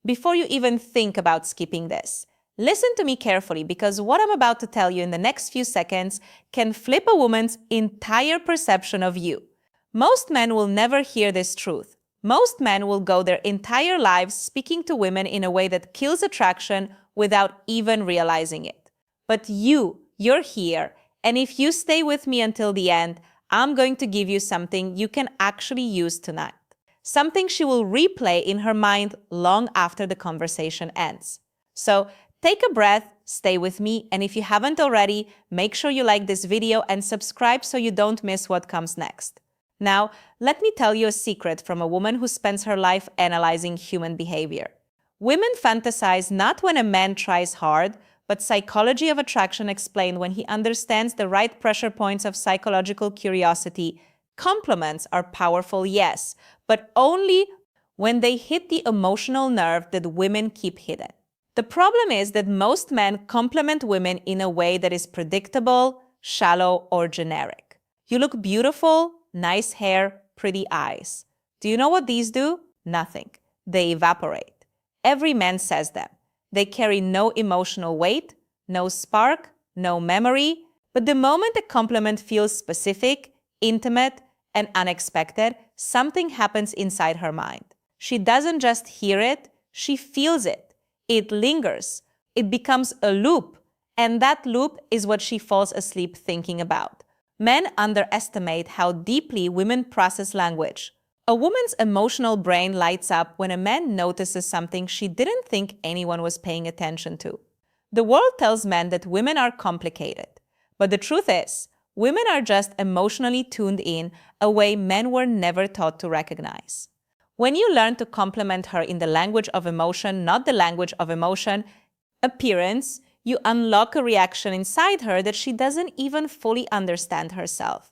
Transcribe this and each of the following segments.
Before you even think about skipping this, listen to me carefully because what I'm about to tell you in the next few seconds can flip a woman's entire perception of you. Most men will never hear this truth. Most men will go their entire lives speaking to women in a way that kills attraction without even realizing it. But you're here, and if you stay with me until the end, I'm going to give you something you can actually use tonight. Something she will replay in her mind long after the conversation ends. So take a breath, stay with me, and if you haven't already, make sure you like this video and subscribe so you don't miss what comes next. Now, let me tell you a secret from a woman who spends her life analyzing human behavior. Women fantasize not when a man tries hard, but psychology of attraction explained when he understands the right pressure points of psychological curiosity. Compliments are powerful, yes, but only when they hit the emotional nerve that women keep hidden. The problem is that most men compliment women in a way that is predictable, shallow, or generic. You look beautiful, nice hair, pretty eyes. Do you know what these do? Nothing. They evaporate. Every man says them. They carry no emotional weight, no spark, no memory, but the moment a compliment feels specific, intimate, and unexpected, something happens inside her mind. She doesn't just hear it, she feels it. It lingers. It becomes a loop, and that loop is what she falls asleep thinking about. Men underestimate how deeply women process language. A woman's emotional brain lights up when a man notices something she didn't think anyone was paying attention to. The world tells men that women are complicated, but the truth is, women are just emotionally tuned in a way men were never taught to recognize. When you learn to compliment her in the language of emotion, not the language of emotion, appearance, you unlock a reaction inside her that she doesn't even fully understand herself.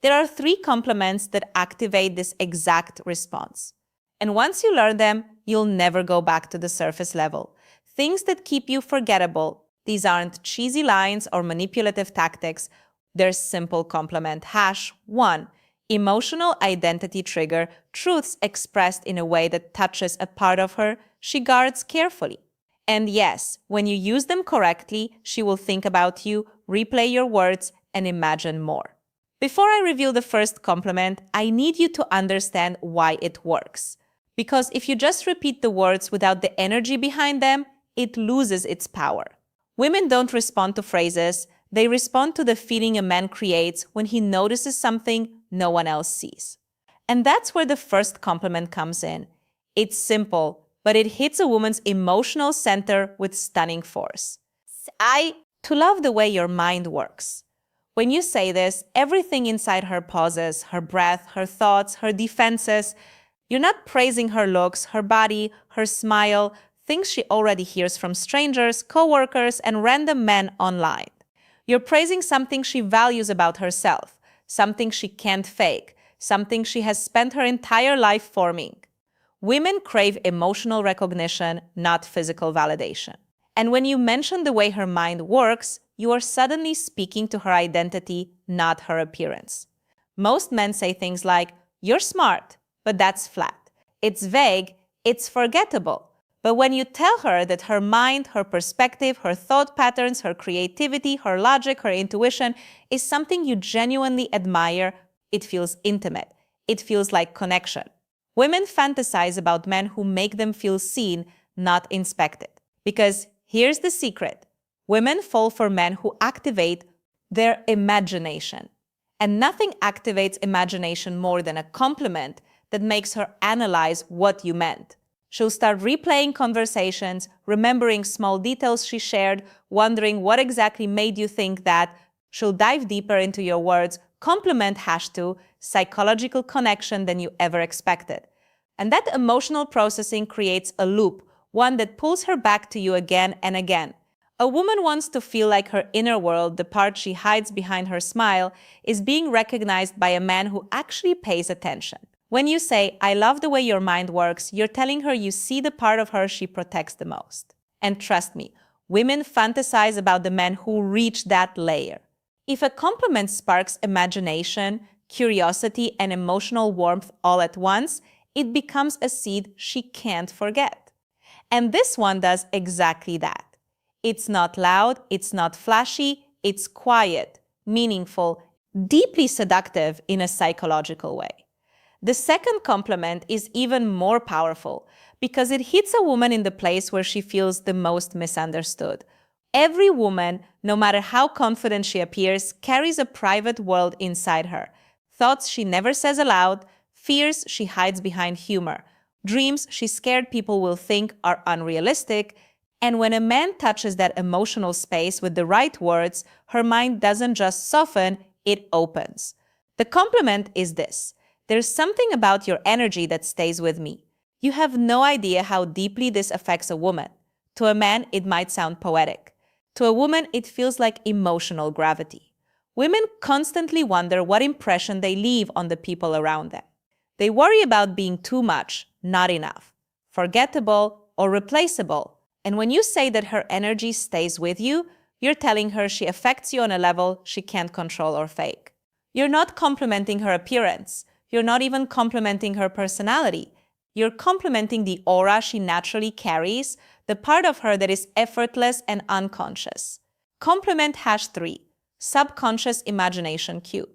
There are 3 compliments that activate this exact response. And once you learn them, you'll never go back to the surface level. Things that keep you forgettable. These aren't cheesy lines or manipulative tactics. They're simple compliment. #1. Emotional identity trigger. Truths expressed in a way that touches a part of her she guards carefully. And yes, when you use them correctly, she will think about you, replay your words, and imagine more. Before I reveal the first compliment, I need you to understand why it works. Because if you just repeat the words without the energy behind them, it loses its power. Women don't respond to phrases, they respond to the feeling a man creates when he notices something no one else sees. And that's where the first compliment comes in. It's simple, but it hits a woman's emotional center with stunning force. To love the way your mind works. When you say this, everything inside her pauses, her breath, her thoughts, her defenses. You're not praising her looks, her body, her smile, things she already hears from strangers, coworkers, and random men online. You're praising something she values about herself, something she can't fake, something she has spent her entire life forming. Women crave emotional recognition, not physical validation. And when you mention the way her mind works, you are suddenly speaking to her identity, not her appearance. Most men say things like, "You're smart," but that's flat. It's vague, it's forgettable. But when you tell her that her mind, her perspective, her thought patterns, her creativity, her logic, her intuition is something you genuinely admire, it feels intimate. It feels like connection. Women fantasize about men who make them feel seen, not inspected. Because here's the secret. Women fall for men who activate their imagination. And nothing activates imagination more than a compliment that makes her analyze what you meant. She'll start replaying conversations, remembering small details she shared, wondering what exactly made you think that. She'll dive deeper into your words, compliment #2, psychological connection than you ever expected. And that emotional processing creates a loop, one that pulls her back to you again and again. A woman wants to feel like her inner world, the part she hides behind her smile, is being recognized by a man who actually pays attention. When you say, "I love the way your mind works," you're telling her you see the part of her she protects the most. And trust me, women fantasize about the men who reach that layer. If a compliment sparks imagination, curiosity, and emotional warmth all at once, it becomes a seed she can't forget. And this one does exactly that. It's not loud, it's not flashy, it's quiet, meaningful, deeply seductive in a psychological way. The second compliment is even more powerful because it hits a woman in the place where she feels the most misunderstood. Every woman, no matter how confident she appears, carries a private world inside her. Thoughts she never says aloud, fears she hides behind humor, dreams she's scared people will think are unrealistic. And when a man touches that emotional space with the right words, her mind doesn't just soften, it opens. The compliment is this: there's something about your energy that stays with me. You have no idea how deeply this affects a woman. To a man, it might sound poetic. To a woman, it feels like emotional gravity. Women constantly wonder what impression they leave on the people around them. They worry about being too much, not enough, forgettable, or replaceable. And when you say that her energy stays with you, you're telling her she affects you on a level she can't control or fake. You're not complimenting her appearance. You're not even complimenting her personality. You're complimenting the aura she naturally carries, the part of her that is effortless and unconscious. Compliment #3, subconscious imagination cue.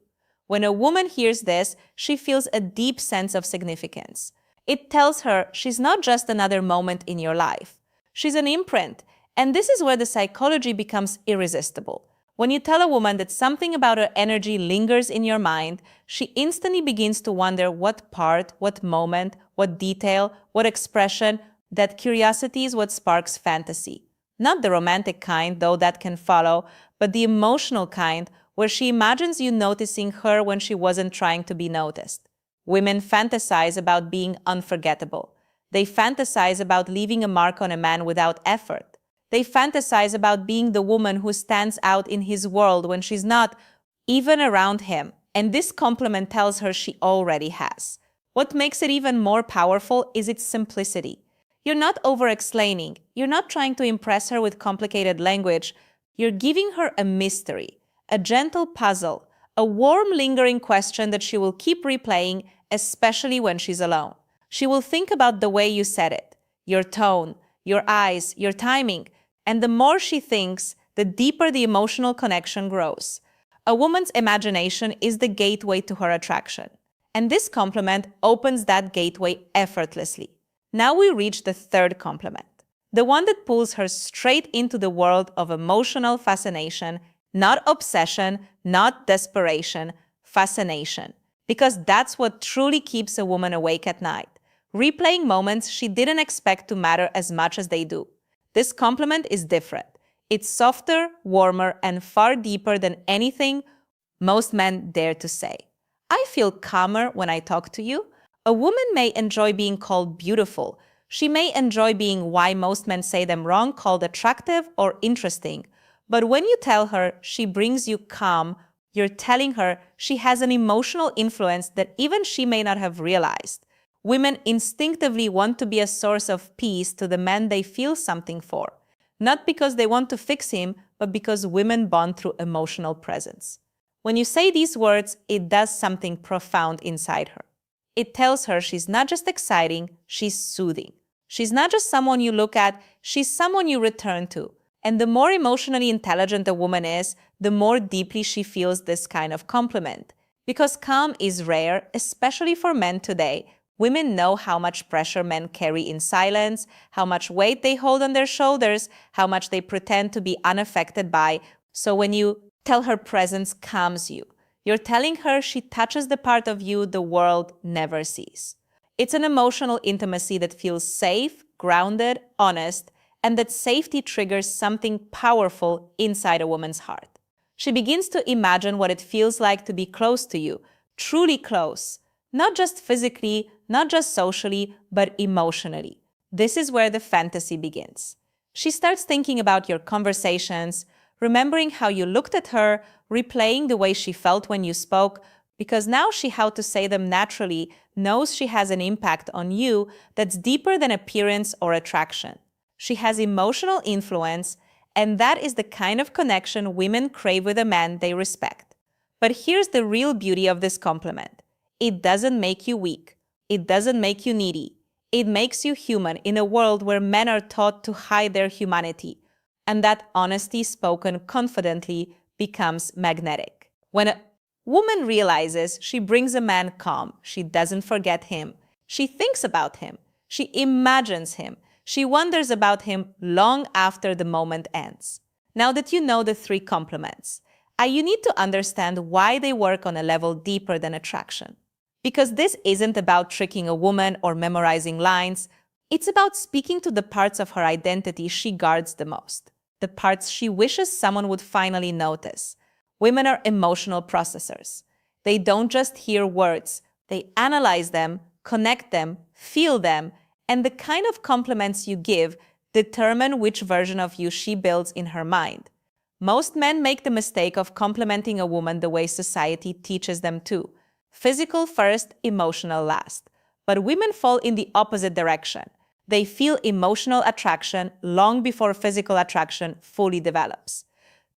When a woman hears this, she feels a deep sense of significance. It tells her she's not just another moment in your life. She's an imprint, and this is where the psychology becomes irresistible. When you tell a woman that something about her energy lingers in your mind, she instantly begins to wonder what part, what moment, what detail, what expression. That curiosity is what sparks fantasy. Not the romantic kind, though that can follow, but the emotional kind, where she imagines you noticing her when she wasn't trying to be noticed. Women fantasize about being unforgettable. They fantasize about leaving a mark on a man without effort. They fantasize about being the woman who stands out in his world when she's not even around him. And this compliment tells her she already has. What makes it even more powerful is its simplicity. You're not over-explaining. You're not trying to impress her with complicated language. You're giving her a mystery, a gentle puzzle, a warm, lingering question that she will keep replaying, especially when she's alone. She will think about the way you said it, your tone, your eyes, your timing, and the more she thinks, the deeper the emotional connection grows. A woman's imagination is the gateway to her attraction, and this compliment opens that gateway effortlessly. Now we reach the third compliment, the one that pulls her straight into the world of emotional fascination, not obsession, not desperation, fascination. Because that's what truly keeps a woman awake at night, replaying moments she didn't expect to matter as much as they do. This compliment is different. It's softer, warmer, and far deeper than anything most men dare to say. I feel calmer when I talk to you. A woman may enjoy being called beautiful. She may enjoy being why most men say them wrong, called attractive or interesting. But when you tell her she brings you calm, you're telling her she has an emotional influence that even she may not have realized. Women instinctively want to be a source of peace to the man they feel something for. Not because they want to fix him, but because women bond through emotional presence. When you say these words, it does something profound inside her. It tells her she's not just exciting, she's soothing. She's not just someone you look at, she's someone you return to. And the more emotionally intelligent a woman is, the more deeply she feels this kind of compliment. Because calm is rare, especially for men today. Women know how much pressure men carry in silence, how much weight they hold on their shoulders, how much they pretend to be unaffected by. So when you tell her presence calms you, you're telling her she touches the part of you the world never sees. It's an emotional intimacy that feels safe, grounded, honest, and that safety triggers something powerful inside a woman's heart. She begins to imagine what it feels like to be close to you, truly close, not just physically, not just socially, but emotionally. This is where the fantasy begins. She starts thinking about your conversations, remembering how you looked at her, replaying the way she felt when you spoke, because now she how to say them naturally, knows she has an impact on you that's deeper than appearance or attraction. She has emotional influence, and that is the kind of connection women crave with a man they respect. But here's the real beauty of this compliment. It doesn't make you weak. It doesn't make you needy. It makes you human in a world where men are taught to hide their humanity, and that honesty spoken confidently becomes magnetic. When a woman realizes she brings a man calm, she doesn't forget him, she thinks about him, she imagines him, she wonders about him long after the moment ends. Now that you know the three compliments, you need to understand why they work on a level deeper than attraction. Because this isn't about tricking a woman or memorizing lines, it's about speaking to the parts of her identity she guards the most, the parts she wishes someone would finally notice. Women are emotional processors. They don't just hear words, they analyze them, connect them, feel them, and the kind of compliments you give determine which version of you she builds in her mind. Most men make the mistake of complimenting a woman the way society teaches them to. Physical first, emotional last. But women fall in the opposite direction. They feel emotional attraction long before physical attraction fully develops.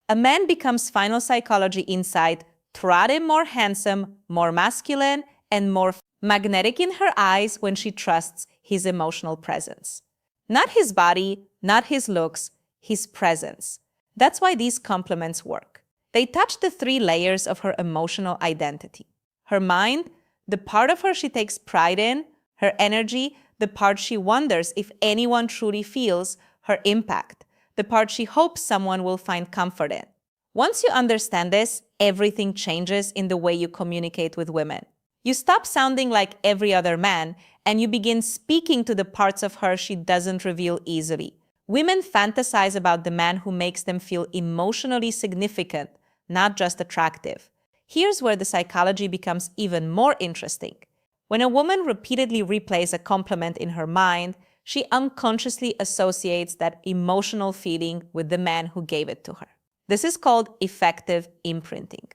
A man becomes final psychology insight, trot him more handsome, more masculine, and more magnetic in her eyes when she trusts his emotional presence. Not his body, not his looks, his presence. That's why these compliments work. They touch the three layers of her emotional identity. Her mind, the part of her she takes pride in, her energy, the part she wonders if anyone truly feels, her impact, the part she hopes someone will find comfort in. Once you understand this, everything changes in the way you communicate with women. You stop sounding like every other man, and you begin speaking to the parts of her she doesn't reveal easily. Women fantasize about the man who makes them feel emotionally significant, not just attractive. Here's where the psychology becomes even more interesting. When a woman repeatedly replays a compliment in her mind, she unconsciously associates that emotional feeling with the man who gave it to her. This is called effective imprinting.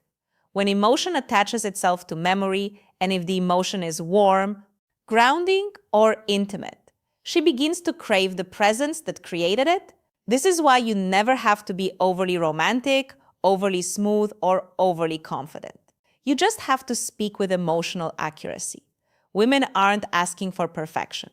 When emotion attaches itself to memory, and if the emotion is warm, grounding, or intimate, she begins to crave the presence that created it. This is why you never have to be overly romantic, overly smooth, or overly confident. You just have to speak with emotional accuracy. Women aren't asking for perfection.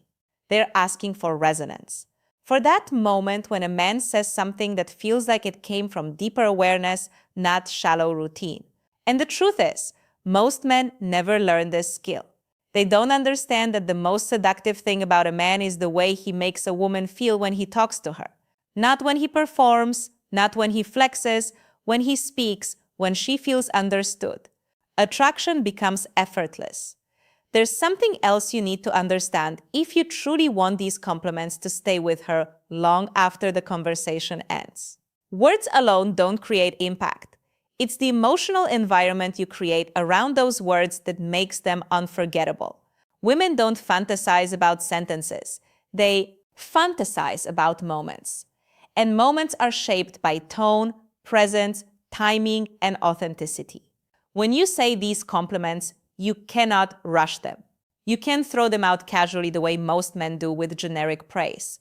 They're asking for resonance. For that moment when a man says something that feels like it came from deeper awareness, not shallow routine. And the truth is, most men never learn this skill. They don't understand that the most seductive thing about a man is the way he makes a woman feel when he talks to her. Not when he performs, not when he flexes, when he speaks, when she feels understood. Attraction becomes effortless. There's something else you need to understand if you truly want these compliments to stay with her long after the conversation ends. Words alone don't create impact. It's the emotional environment you create around those words that makes them unforgettable. Women don't fantasize about sentences. They fantasize about moments. And moments are shaped by tone, presence, timing, and authenticity. When you say these compliments, you cannot rush them. You can't throw them out casually the way most men do with generic praise.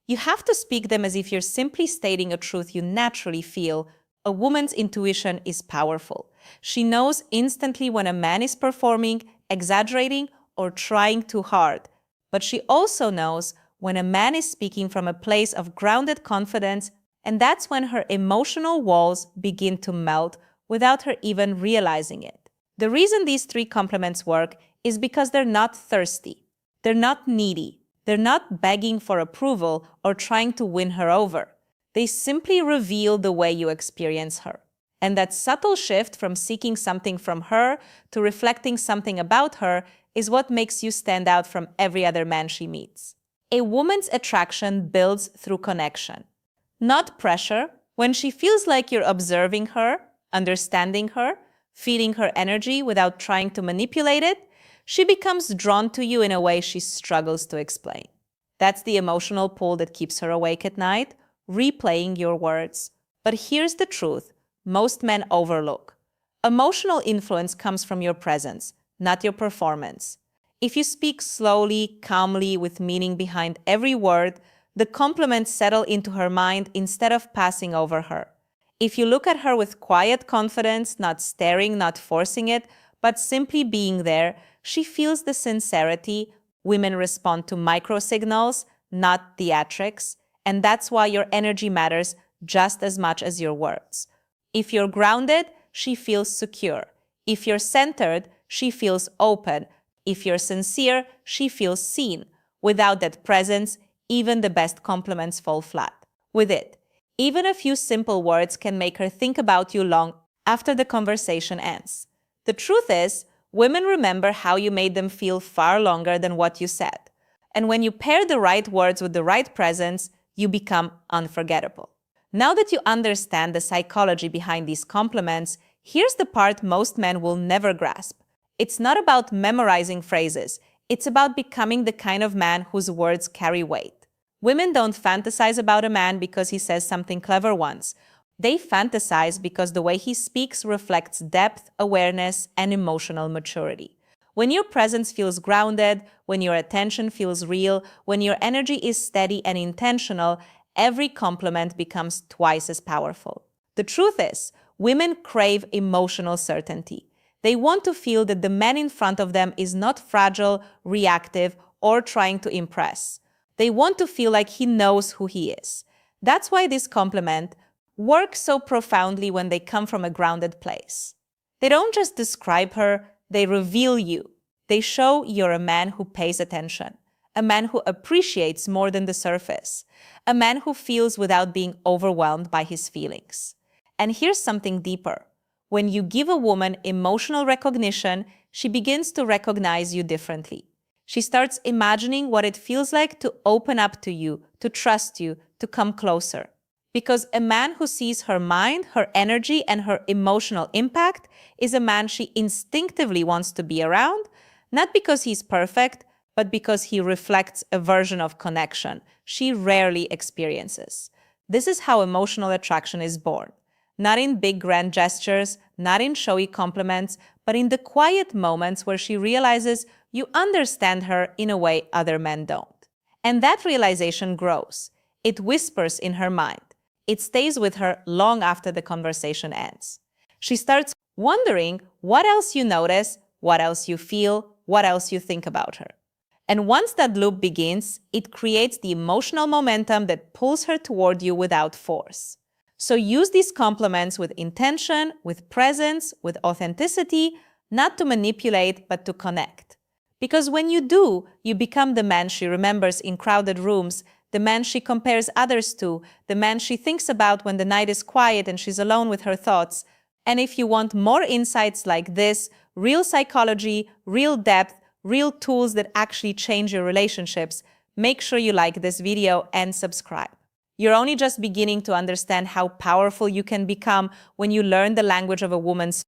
You have to speak them as if you're simply stating a truth you naturally feel. A woman's intuition is powerful. She knows instantly when a man is performing, exaggerating, or trying too hard. But she also knows when a man is speaking from a place of grounded confidence, and that's when her emotional walls begin to melt without her even realizing it. The reason these three compliments work is because they're not thirsty. They're not needy. They're not begging for approval or trying to win her over. They simply reveal the way you experience her. And that subtle shift from seeking something from her to reflecting something about her is what makes you stand out from every other man she meets. A woman's attraction builds through connection, not pressure. When she feels like you're observing her, understanding her, feeling her energy without trying to manipulate it, she becomes drawn to you in a way she struggles to explain. That's the emotional pull that keeps her awake at night, replaying your words. But here's the truth most men overlook. Emotional influence comes from your presence, not your performance. If you speak slowly, calmly, with meaning behind every word, the compliments settle into her mind instead of passing over her. If you look at her with quiet confidence, not staring, not forcing it, but simply being there, she feels the sincerity, Women respond to micro signals, not theatrics, and that's why your energy matters just as much as your words. If you're grounded, she feels secure. If you're centered, she feels open. If you're sincere, she feels seen. Without that presence, even the best compliments fall flat. With it, even a few simple words can make her think about you long after the conversation ends. The truth is, women remember how you made them feel far longer than what you said. And when you pair the right words with the right presence, you become unforgettable. Now that you understand the psychology behind these compliments, here's the part most men will never grasp. It's not about memorizing phrases. It's about becoming the kind of man whose words carry weight. Women don't fantasize about a man because he says something clever once. They fantasize because the way he speaks reflects depth, awareness, and emotional maturity. When your presence feels grounded, when your attention feels real, when your energy is steady and intentional, every compliment becomes twice as powerful. The truth is, women crave emotional certainty. They want to feel that the man in front of them is not fragile, reactive, or trying to impress. They want to feel like he knows who he is. That's why this compliment works so profoundly when they come from a grounded place. They don't just describe her, they reveal you. They show you're a man who pays attention, a man who appreciates more than the surface, a man who feels without being overwhelmed by his feelings. And here's something deeper. When you give a woman emotional recognition, she begins to recognize you differently. She starts imagining what it feels like to open up to you, to trust you, to come closer. Because a man who sees her mind, her energy, and her emotional impact is a man she instinctively wants to be around, not because he's perfect, but because he reflects a version of connection she rarely experiences. This is how emotional attraction is born. Not in big grand gestures, not in showy compliments, but in the quiet moments where she realizes you understand her in a way other men don't. And that realization grows. It whispers in her mind. It stays with her long after the conversation ends. She starts wondering what else you notice, what else you feel, what else you think about her. And once that loop begins, it creates the emotional momentum that pulls her toward you without force. So use these compliments with intention, with presence, with authenticity, not to manipulate, but to connect. Because when you do, you become the man she remembers in crowded rooms, the man she compares others to, the man she thinks about when the night is quiet and she's alone with her thoughts. And if you want more insights like this, real psychology, real depth, real tools that actually change your relationships, make sure you like this video and subscribe. You're only just beginning to understand how powerful you can become when you learn the language of a woman's